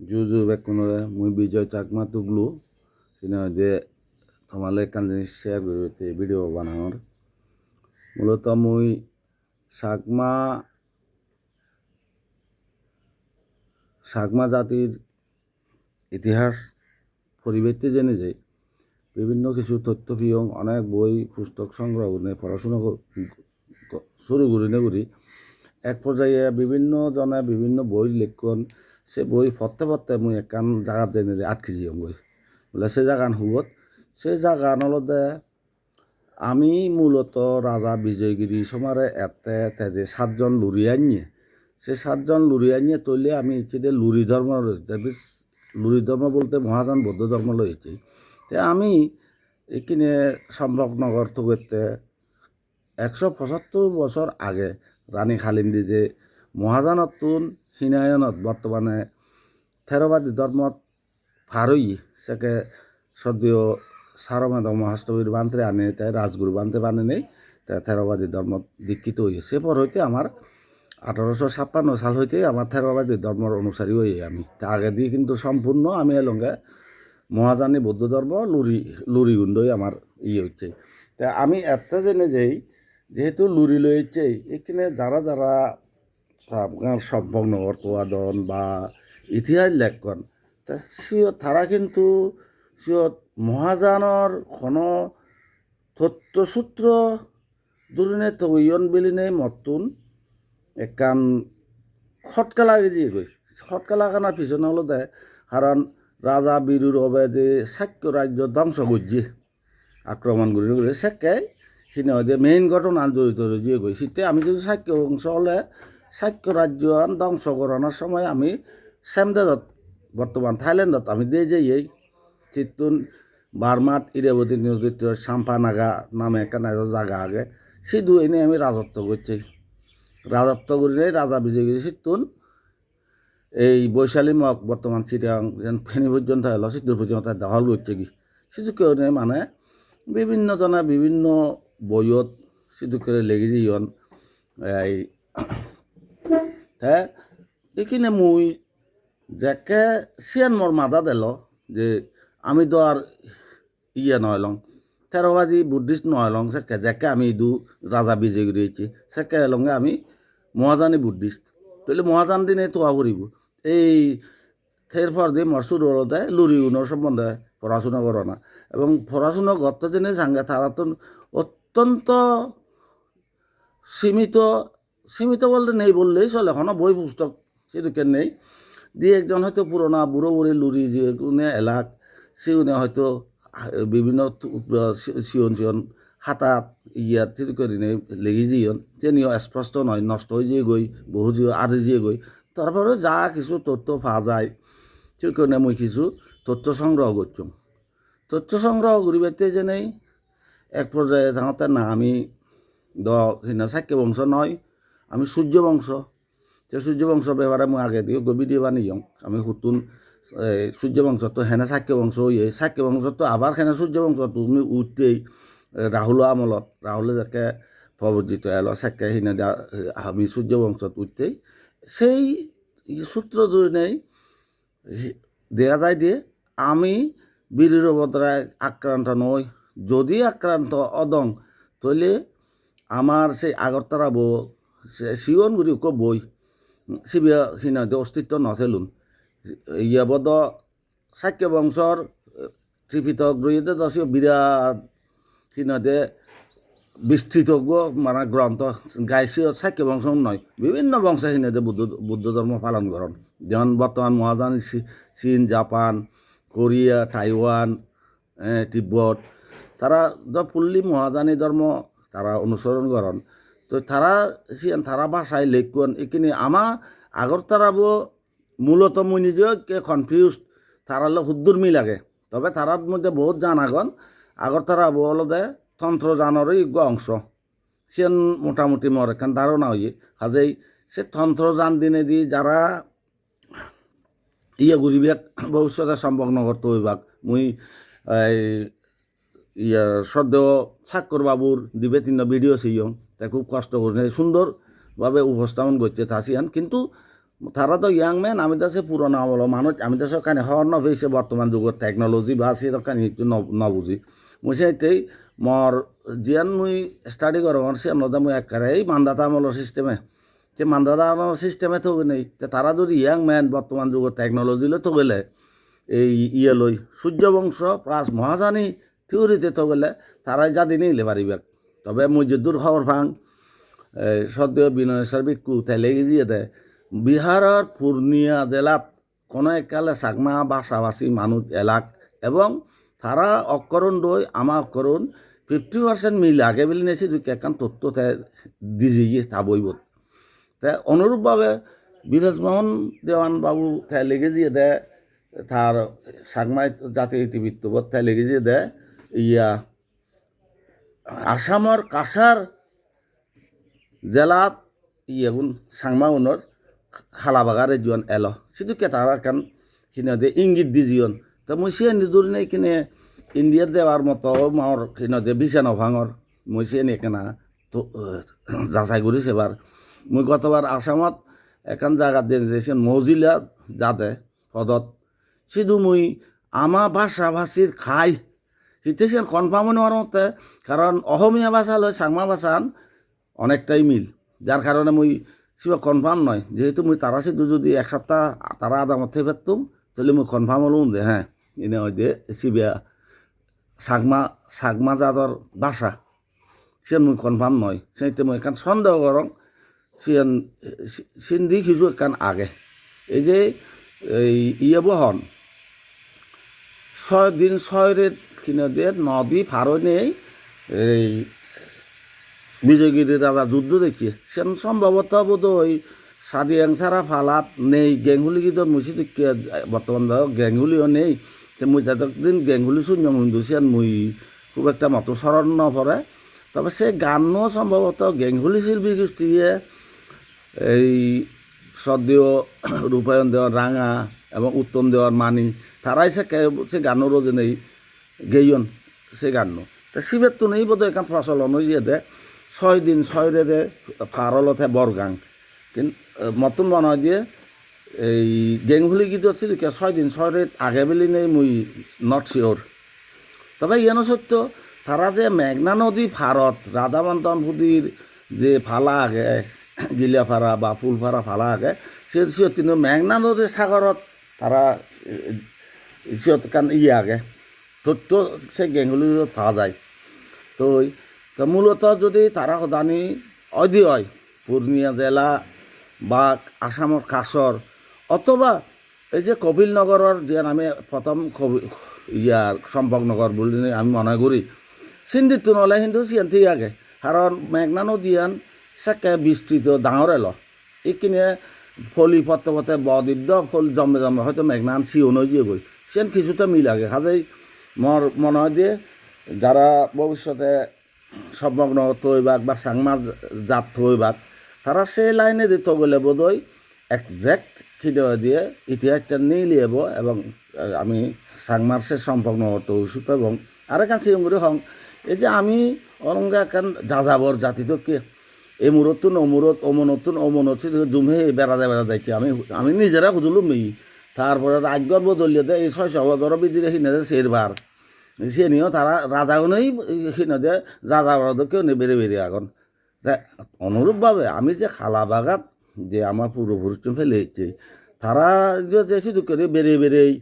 জুজু বেকুনরে মুই বিজয় চাকমা তুগলু সিনা যে তোমালে কান জিনিস শেয়ার করতে ভিডিও বানানোর মূলত মুই চাকমা চাকমা জাতির ইতিহাস পরিবেশতে জেনে যাই বিভিন্ন কিছু তথ্য পিয়ং অনেক বই পুস্তক সংগ্রহ করে পড়াশোনা শুরু করি এক পর্যায়ে বিভিন্ন জনে বিভিন্ন বই লেখন সে বই পড়তে পড়তে মুই একান জায়গা জেনে যে আটকে যাই বই বলে সে জায়গান হুবত সে জায়গান হলদে আমি মূলত রাজা বিজয়গিরি সমারে এতে তেজে 7জন লুরি আনিয়ে সে 7জন লুরি আনিয়ে তৈলে আমি ইচ্ছে লুরি ধর্ম লুরি ধর্ম বলতে মহাযান বৌদ্ধ ধর্ম লইছি তে আমি এখানে সম্ভবনগর থেকে 175 বছর আগে রানী খালিন্দি যে মহাযানতুন হিনায়নত বর্তমানে থেরবাদী ধর্মত ফারই সেকে সদ্য সারমেদ মহাস্তবীর বান্তে আনে তাই রাজগুরু বান্তে বানে নেই তাই থেরবাদী ধর্ম দীক্ষিত হইয়ে সে পর হইতে আমার 1856 সাল হইতে আমার থেরবাদী ধর্মের অনুসারী হই আমি তা আগে দিয়ে কিন্তু সম্পূর্ণ আমি এলঙ্গে মহাযানী বৌদ্ধ ধর্ম লুরি গুন্ডই আমার হচ্ছে তা আমি এত জেনে যাই যেহেতু লুরি লইছে এখানে যারা যারা আপনার সম্ভবনগর তোয়াদন বা ইতিহাস লেখন তা তারা কিন্তু মহাযানৰ কোনো তথ্যসূত্র দুরিনে তৈয়ন বিলিনে মতুন একান খটকা লাগে দিয়ে গই খটকা লাগানোর পিছনে হলো দেয় কারণ রাজা বীরুর হবে যে শাক্য রাজ্য ধ্বংস করছে আক্রমণ করে সেকে সিনে যে মেইন ঘটনা জড়িত রয়ে গই শীতে আমি যদি শাক্য বংশ হলে শাক্য রাজ্য ধ্বংস করানোর সময় আমি সেমদেদত বর্তমান থাইল্যান্ডত আমি দিয়ে যাই চিত্তুন বার্মাত ইরাবতী নিয়োজিত সাম্পানাগা নামে একটা জায়গা আগে সিধু এনে আমি রাজত্ব করছি রাজত্ব করে রাজা বিজয়গিরি চিত্তুন এই বৈশালী মক বর্তমান চিটাং ফেনী পর্যন্ত হলো সিদ্ধুর পর্যন্ত দখল করছে কি সিধু কেউ নেই মানে বিভিন্ন জনে বিভিন্ন বইয়ত সিধু করে লেগে যাইন এই হ্যাঁ এইখানে মুই যাকে সিয়ান মোর মাদা দিল যে আমি তো আর নয়লং থেরবাদী বুদ্ধিস্ট নয়লং সেকে যাকে আমি দু রাজা বিজয় করেছি সেকে এলঙ্গে আমি মহাযানী বুদ্ধিস্ট তাহলে মহাযান দিনে তোয়া করিব এই থেরফর দিয়ে মরসুর দেয় লুরি উনোর সম্বন্ধে পড়াশোনা করো না এবং পড়াশোনা করতে জেনে সাঙ্গে তারা তো অত্যন্ত সীমিত বলতে নেই বললেই চলে এখনও বই পুস্তক সেদিকে নেই দিয়ে একজন হয়তো পুরোনা বুড়ো বুড়ি লুরি যে এলাক সেগুনে হয়তো বিভিন্ন সিয়ন হাতাত ইয়াত করে লেগে যাইন তেনিও স্পষ্ট নয় নষ্ট হয়ে যেয়ে গই বহু যে আরে যেয়ে গই তারপরে যা কিছু তথ্য পাওয়া যায় সেখানে মুই কিছু তথ্য সংগ্রহ করছুম তথ্য সংগ্রহ করিবাতে যে নেই এক পর্যায়ে থাকতে না আমি শাক্য বংশ নয় আমি সূর্য বংশ সে সূর্য বংশ ব্যাপারে মই আগে দিয়ে ভিডিও বানিয়ং আমি হুতুন সূর্য বংশ তো হেনে শাক্য বংশ হইয়ে শাক্য বংশ তো আবার হেনে সূর্য বংশ তুমি উঠতেই রাহুল আমলত রাহুলে যাকে প্রবর্জিত এলো শাক্য হিনে আমি সূর্য বংশত উঠতেই সেই সূত্র ধরে নেই দেখা যায় দিয়ে আমি বীরের অবতারায় আক্রান্ত নই যদি আক্রান্ত অদং তৈলে আমার সেই আগরতলা শিৱনগুৰি বই শিবিয়া সিনাতে অস্তিত্ব নথেলুন ইয়াবদ শাক্য বংশর ত্রিপিটক রয়েছে দশ বিরাট সিনাতে বিস্তৃত মানে গ্রন্থ গাইছে শাক্য বংশ নয় বিভিন্ন বংশ সিনাতে বুদ্ধ ধর্ম পালন করেন যেমন বর্তমান মহাযান চীন জাপান কোরিয়া তাইওয়ান তিব্বত তারা ফুল্লি মহাযানী ধর্ম তারা অনুসরণ করেন তো তারা ভাষায় লেখন এখানে আমার আগরতলাবো মূলত মুই নিজেকে কনফিউজ তারালে হুদ্দুরমি লাগে তবে তারার মধ্যে বহুত জান আগন আগরতলাবো হলদে তন্ত্র জানরই অংশ সিয়ান মোটামুটি মর এখান ধারণা হইয়ে কাজেই সে তন্ত্র জান দিনে দি যারা ঘুরিবাক ভবিষ্যতে সম্ভব নগরত হইবাক মুই সদ্য সাক্ষর বাবুর দিবে তিন ভিডিও ছিয়ং তাই খুব কষ্ট করে সুন্দরভাবে উপস্থাপন করছে থাসিয়ান কিন্তু তারা তো ইয়াং ম্যান আমি তো সে পুরোনো আমল মানুষ আমি তো সব কানে হওয়ার নভেছে বর্তমান যুগের টেকনোলজি বা সে কানি একটু নবুঝি মুই সেইতেই মর জিয়ান মুই স্টাডি করো সে নদা মুই একবারে এই মান্দাতা আমলের সিস্টেমে সে মান্দাতা আমলের সিস্টেমে তো নেই তারা যদি ইয়াং ম্যান বর্তমান যুগের টেকনোলজি তো গেলে এই ইয়ে লই সূর্যবংশ প্লাস মহাজানী থিওরিতে তো গেলে তারাই যা দিনই নিলে পারিবে তবে মসজিদুর খবর ভাঙ সদ্য বিনয়েশ্বর ভিক্ষু তাইলে দিয়ে দেয় বিহারের পূর্ণিয়া জেলাত কোনো এককালে চাকমা বাসাবাসী মানুষ এলাক এবং তারা অক্ষরণ দই আমার অক্ষরণ 50% মিল আগে বলে নিয়েছি যদি কেকান তথ্য দিজি তা বইব তাই অনুরূপভাবে বিরাজমোহন দেওয়ান বাবু তাই লেগে দিয়ে দেয় তার চাকমাই জাতীয় ইতিবৃত্তবোধ তাই লেগে দিয়ে দেয় ইয়া আসামৰ কাছাৰ জেলাত ইয়েগুন সাংমাউনৰ খালাবাগারে জীবন এলো শুধু কে তারা কান কিনে দে ইঙ্গিত দি জীবন তো মুই সে নিদুর নেই কিনে ইন্ডিয়ার দেওয়ার মতো মাওর কিনে দে বিছানো ভাঙর মুই সে নিয়ে কেনা তো যাচাই করিস এবার মুই গতবার আসামত এখান জায়গা দিয়েছেন মজিলা যাতে পদত শুধু মুই আমা ভাষা ভাষীর খাই হিতেছেন কনফার্ম নেওয়ার মতে কারণ অসমীয়া ভাষা লয় চাকমা ভাষান অনেকটাই মিল যার কারণে মুই সিবা কনফার্ম নয় যেহেতু মুই তারা সিদ্ধ যদি এক সপ্তাহ তারা আদা মধ্যে পেতাম তাহলে মুই কনফার্ম হলাম যে হ্যাঁ এনে হয় যে সিবিয়া চাকমা জাতর ভাষা সে মুই কনফার্ম নয় সেইতে মুই এখান সন্দেহ করং সিয়ান সিন্ধি কিছু এখান আগে এই যে এই ইয়ে বহন 6 দিন 6 রেত কিনে দিয়ে নদী ফারো নেই এই বিজয়গিরি রাজা যুদ্ধ দেখিয়ে সেন সম্ভবত বোধ ওই সাদিয়াং সারা ফালাত নেই গেঙ্গুলি গীতর মুসি দেখিয়ে বর্তমান ধর গেঙ্গুলিও নেই সে মুই যতদিন গেঙ্গুলি শূন্য হিন্দু সেন মুই খুব একটা মতো স্মরণ নপরে তবে সে গানও সম্ভবত গেঙ্গুলি শিল্পী গোষ্ঠীয়ে এই সদ্য রূপায়ণ দেওয়ার রাঙা এবং উত্তম দেওয়ার মানি তারাই সে গানও রোজে নেই গেইয়ন সে গান তা শিবের তো নেই বোধহয় এখান প্রচলন হয়ে দে 6 দিন 6 রেতে ফারলতে বরগাং কিন্তু মতন মনে হয় যে এই গেঙ্গুলি গীত ছিল 6 দিন 6 রেত আগে বেলি নেই মুই নট শিওর তবে ইয়েন সত্য তারা যে মেঘনা নদী ফারত রাধাবান্তন ফুদির যে ফালা আগে গিলিয়াফাড়া বা ফুলফাড়া ফালা আগে সে কিন্তু মেঘনা নদীর সাগরত তারা সিয়ত কান ইয়ে আগে তথ্য সে গেঙ্গুলি পাওয়া যায় তো মূলত যদি তারা সদানি অধি হয় পূর্ণিয়া জেলা বা আসামৰ কাছৰ অথবা এই যে কপিলনগরের যে আমি প্রথম ইয়ার সম্পকনগর বলে আমি মনে করি সিন্ধিত নলে কিন্তু সিয়ান্তি আগে কারণ মেঘনা নদীয়ান সেকে বিস্তৃত ডাঙর এলো এইখিনিয়ে ফলি পথে পথে বদ্বীপ ফল জমে জমে হয়তো মেঘনান সিওন দিয়ে গই সেন কিছুটা মিল আগে কাজেই মর মনে হয় যে যারা ভবিষ্যতে সম্পগ্ন থইবাক বা চাকমা জাত থইবাক তারা সেই লাইনে দিতে গেলে বোধহয় একজ্যাক্ট খিদে দিয়ে ইতিহাসটা নিয়ে লিয়েব এবং আমি চাকমার সে সম্পগ্ন হতো উচিত এবং আরেকান সিঙ্গুরি হং এই যে আমি অরঙ্গে একান যাযাবর জাতি তো কে এই মুরতুন অমুরত অমনতুন অমনত জুমে বেড়া যাইছি আমি নিজেরা খুঁজলুম ই তারপরে রাজ্যর বদলিয়ে দেয় এই 600 বছর বিদিরে হিনে শেরবার সে নিয়েও তারা রাজাও নেই হিনে দেয় যাযাবর কেউ নেই বেড়ে বেরিয়ে এখন তাই অনুরূপভাবে আমি যে খালাবাগাত যে আমার পূর্বপুরুষ ফেলে এসেছে তারা যে শুধু করে বেরিয়ে বেরিয়েই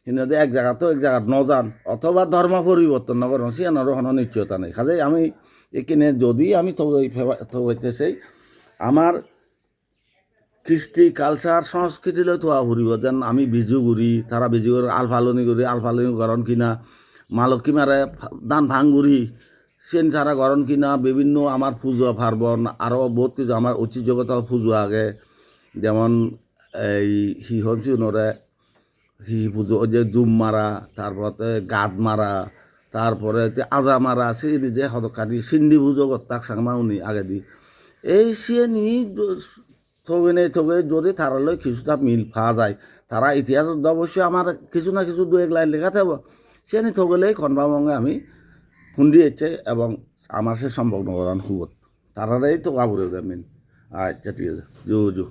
হিনে এক জায়গা তো এক জায়গা নজান অথবা ধর্ম পরিবর্তন না করেন সিয়ানোরও কোনো নিশ্চয়তা নেই কাজেই আমি এখানে যদি আমি থইতেছি আমার কৃষ্টি কালচার সংস্কৃতি লৈ থোৱা ফুৰিব যেন আমি বিজু ঘূৰি তারা বিজু ঘূৰি আলফালনি গৰণ কিনা মালকী মারে দান ভাঙগুড়ি সেন তারা গরণ কিনা বিভিন্ন আমার পুজো পার্বণ আরও বহুত কিছু আমার ঐতিহ্যগত পুজো আগে যেমন এই হিহনরে হি পুজো যে জুম মারা তারপরে গাদ মারা তারপরে যে আজা মারা সে নিজে হতকাটি সিন্ডি পুজো তাক সাংমাউনি আগে দি এই সে নি থগে যদি তারালৈ কিছুটা মিল পাওয়া যায় তারা ইতিহাসত অবশ্যই আমার কিছু না কিছু 2-1 লাইন লেখা থাকব সে নি থগলেই কনফার্মে আমি শুনি এসছে এবং আমার সে সম্পর্ক নগরান হুবত তারারাই তো কাবুরে মেন আচ্ছা ঠিক আছে জু